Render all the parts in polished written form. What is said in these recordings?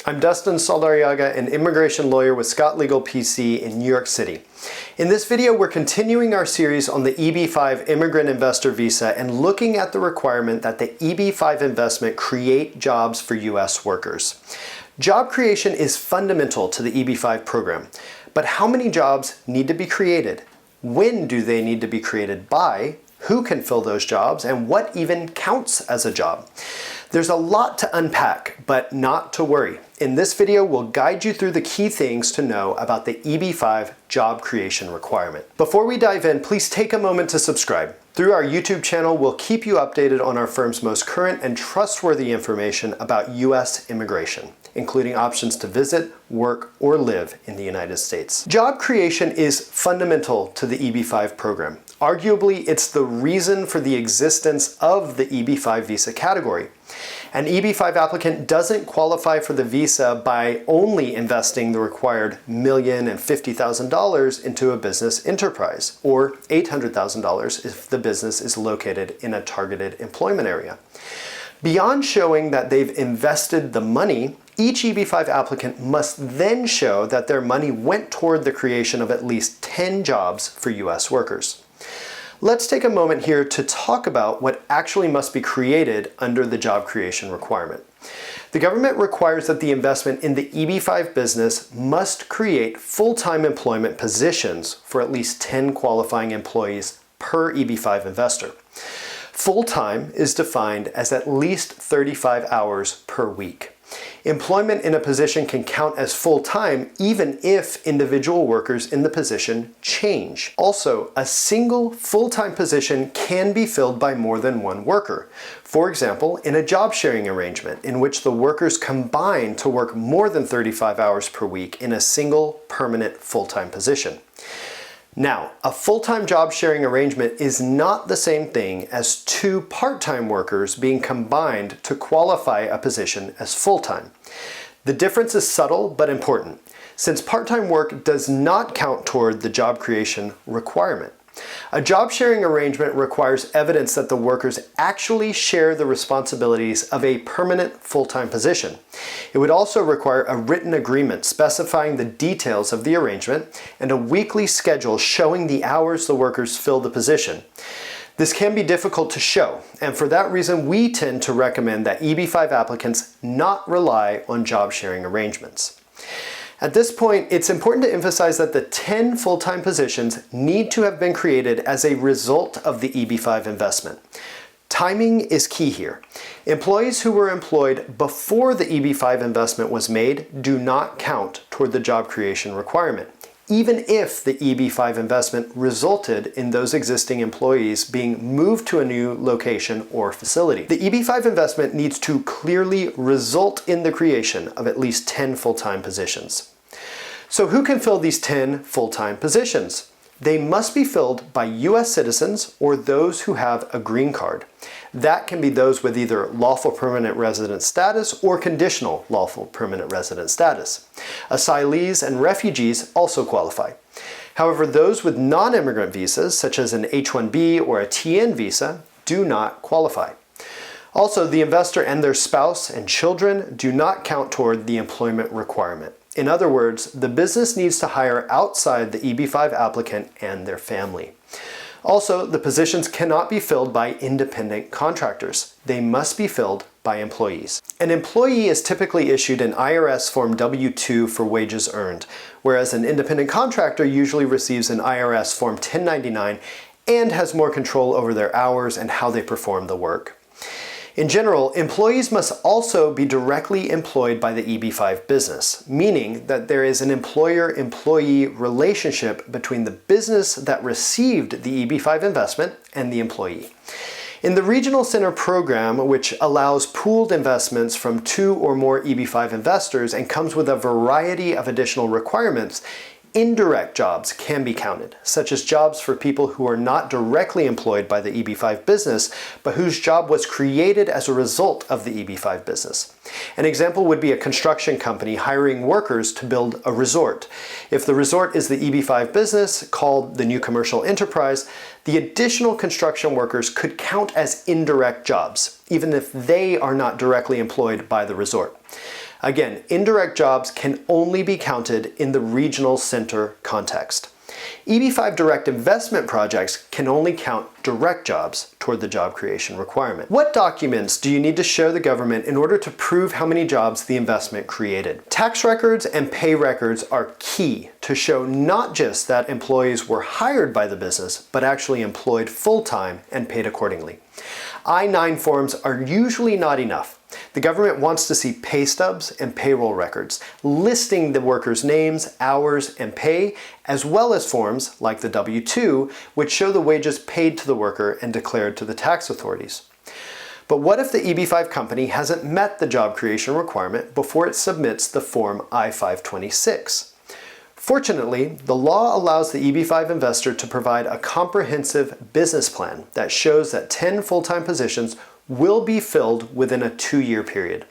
I'm Dustin Saldarriaga, an immigration lawyer with Scott Legal PC in New York City. In this video, we're continuing our series on the EB-5 immigrant investor visa and looking at the requirement that the EB-5 investment create jobs for U.S. workers. Job creation is fundamental to the EB-5 program, but how many jobs need to be created? When do they need to be created by? Who can fill those jobs? And what even counts as a job? There's a lot to unpack, but not to worry. In this video, we'll guide you through the key things to know about the EB-5 job creation requirement. Before we dive in, please take a moment to subscribe. Through our YouTube channel, we'll keep you updated on our firm's most current and trustworthy information about U.S. immigration, including options to visit, work, or live in the United States. Job creation is fundamental to the EB-5 program. Arguably, it's the reason for the existence of the EB-5 visa category. An EB-5 applicant doesn't qualify for the visa by only investing the required $1,050,000 into a business enterprise, or $800,000 if the business is located in a targeted employment area. Beyond showing that they've invested the money, each EB-5 applicant must then show that their money went toward the creation of at least 10 jobs for U.S. workers. Let's take a moment here to talk about what actually must be created under the job creation requirement. The government requires that the investment in the EB-5 business must create full-time employment positions for at least 10 qualifying employees per EB-5 investor. Full-time is defined as at least 35 hours per week. Employment in a position can count as full-time even if individual workers in the position change. Also, a single full-time position can be filled by more than one worker. For example, in a job sharing arrangement in which the workers combine to work more than 35 hours per week in a single permanent full-time position. Now, a full-time job sharing arrangement is not the same thing as two part-time workers being combined to qualify a position as full-time. The difference is subtle but important, since part-time work does not count toward the job creation requirement. A job sharing arrangement requires evidence that the workers actually share the responsibilities of a permanent full-time position. It would also require a written agreement specifying the details of the arrangement and a weekly schedule showing the hours the workers fill the position. This can be difficult to show, and for that reason we tend to recommend that EB-5 applicants not rely on job sharing arrangements. At this point, it's important to emphasize that the 10 full-time positions need to have been created as a result of the EB-5 investment. Timing is key here. Employees who were employed before the EB-5 investment was made do not count toward the job creation requirement, even if the EB-5 investment resulted in those existing employees being moved to a new location or facility. The EB-5 investment needs to clearly result in the creation of at least 10 full-time positions. So who can fill these 10 full-time positions? They must be filled by U.S. citizens or those who have a green card. That can be those with either lawful permanent resident status or conditional lawful permanent resident status. Asylees and refugees also qualify. However, those with non-immigrant visas, such as an H-1B or a TN visa, do not qualify. Also, the investor and their spouse and children do not count toward the employment requirement. In other words, the business needs to hire outside the EB-5 applicant and their family. Also, the positions cannot be filled by independent contractors. They must be filled by employees. An employee is typically issued an IRS Form W-2 for wages earned, whereas an independent contractor usually receives an IRS Form 1099 and has more control over their hours and how they perform the work. In general, employees must also be directly employed by the EB-5 business, meaning that there is an employer-employee relationship between the business that received the EB-5 investment and the employee. In the Regional Center program, which allows pooled investments from 2 or more EB-5 investors and comes with a variety of additional requirements, indirect jobs can be counted, such as jobs for people who are not directly employed by the EB-5 business, but whose job was created as a result of the EB-5 business. An example would be a construction company hiring workers to build a resort. If the resort is the EB-5 business, called the new commercial enterprise, the additional construction workers could count as indirect jobs, even if they are not directly employed by the resort. Again, indirect jobs can only be counted in the regional center context. EB-5 direct investment projects can only count direct jobs toward the job creation requirement. What documents do you need to show the government in order to prove how many jobs the investment created? Tax records and pay records are key to show not just that employees were hired by the business, but actually employed full-time and paid accordingly. I-9 forms are usually not enough. The government wants to see pay stubs and payroll records, listing the workers' names, hours, and pay, as well as forms like the W-2, which show the wages paid to the worker and declared to the tax authorities. But what if the EB-5 company hasn't met the job creation requirement before it submits the Form I-526? Fortunately, the law allows the EB-5 investor to provide a comprehensive business plan that shows that 10 full-time positions will be filled within a 2-year period.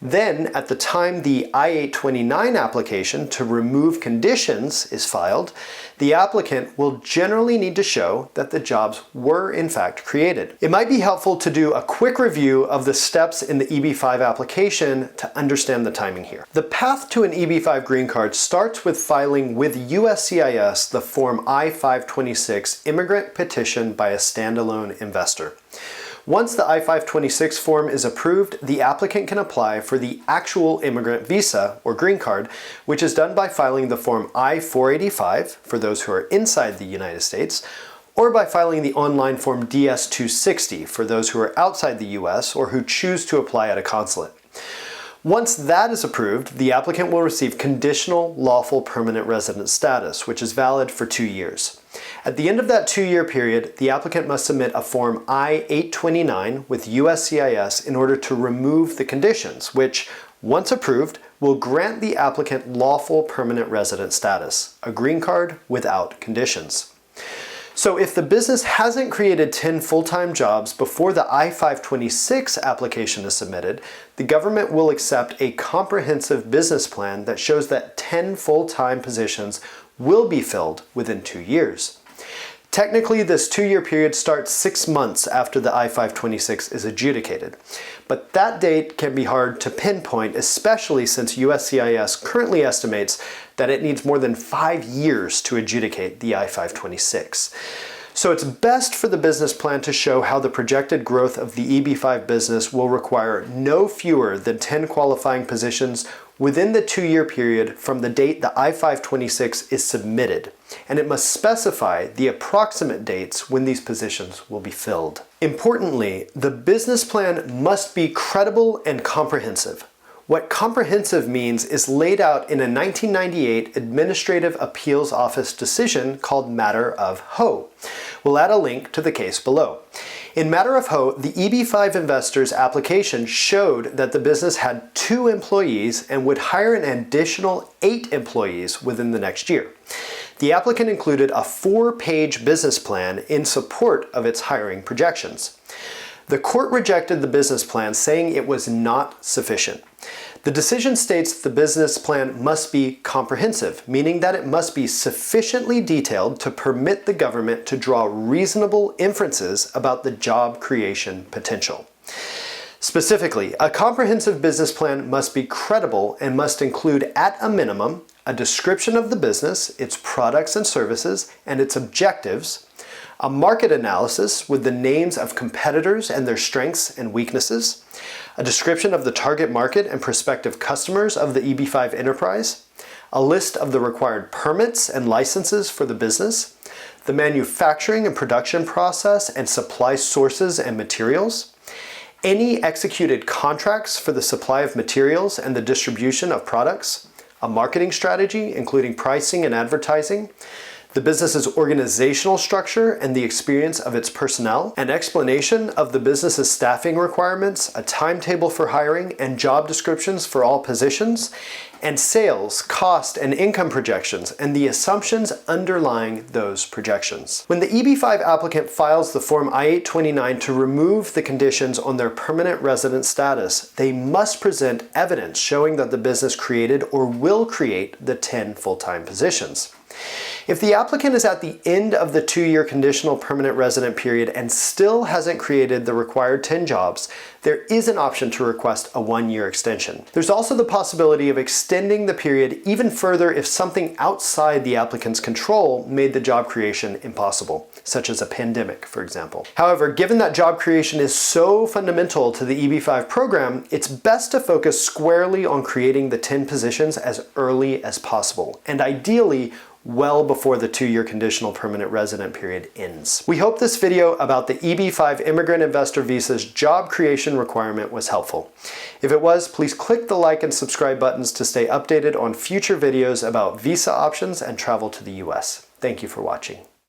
Then, at the time the I-829 application to remove conditions is filed, the applicant will generally need to show that the jobs were in fact created. It might be helpful to do a quick review of the steps in the EB-5 application to understand the timing here. The path to an EB-5 green card starts with filing with USCIS the Form I-526 immigrant petition by a standalone investor. Once the I-526 form is approved, the applicant can apply for the actual immigrant visa or green card, which is done by filing the Form I-485 for those who are inside the United States, or by filing the online Form DS-260 for those who are outside the US or who choose to apply at a consulate. Once that is approved, the applicant will receive conditional lawful permanent resident status, which is valid for 2 years. At the end of that 2-year period, the applicant must submit a Form I-829 with USCIS in order to remove the conditions, which, once approved, will grant the applicant lawful permanent resident status, a green card without conditions. So if the business hasn't created 10 full-time jobs before the I-526 application is submitted, the government will accept a comprehensive business plan that shows that 10 full-time positions will be filled within 2 years. Technically, this 2-year period starts 6 months after the I-526 is adjudicated, but that date can be hard to pinpoint, especially since USCIS currently estimates that it needs more than 5 years to adjudicate the I-526. So it's best for the business plan to show how the projected growth of the EB-5 business will require no fewer than 10 qualifying positions within the 2-year period from the date the I-526 is submitted, and it must specify the approximate dates when these positions will be filled. Importantly, the business plan must be credible and comprehensive. What comprehensive means is laid out in a 1998 Administrative Appeals Office decision called Matter of Ho. We'll add a link to the case below. In Matter of Ho, the EB-5 investor's application showed that the business had 2 employees and would hire an additional 8 employees within the next year. The applicant included a 4-page business plan in support of its hiring projections. The court rejected the business plan, saying it was not sufficient. The decision states the business plan must be comprehensive, meaning that it must be sufficiently detailed to permit the government to draw reasonable inferences about the job creation potential. Specifically, a comprehensive business plan must be credible and must include, at a minimum, a description of the business, its products and services, and its objectives, a market analysis with the names of competitors and their strengths and weaknesses, a description of the target market and prospective customers of the EB-5 enterprise, a list of the required permits and licenses for the business, the manufacturing and production process and supply sources and materials, any executed contracts for the supply of materials and the distribution of products, a marketing strategy including pricing and advertising, the business's organizational structure and the experience of its personnel, an explanation of the business's staffing requirements, a timetable for hiring, and job descriptions for all positions, and sales, cost, and income projections, and the assumptions underlying those projections. When the EB-5 applicant files the Form I-829 to remove the conditions on their permanent resident status, they must present evidence showing that the business created or will create the 10 full-time positions. If the applicant is at the end of the 2-year conditional permanent resident period and still hasn't created the required 10 jobs, there is an option to request a 1-year extension. There's also the possibility of extending the period even further if something outside the applicant's control made the job creation impossible, such as a pandemic, for example. However, given that job creation is so fundamental to the EB-5 program, it's best to focus squarely on creating the 10 positions as early as possible, and ideally well before the 2-year conditional permanent resident period ends. We hope this video about the EB-5 Immigrant Investor Visa's job creation requirement was helpful. If it was, please click the like and subscribe buttons to stay updated on future videos about visa options and travel to the US. Thank you for watching.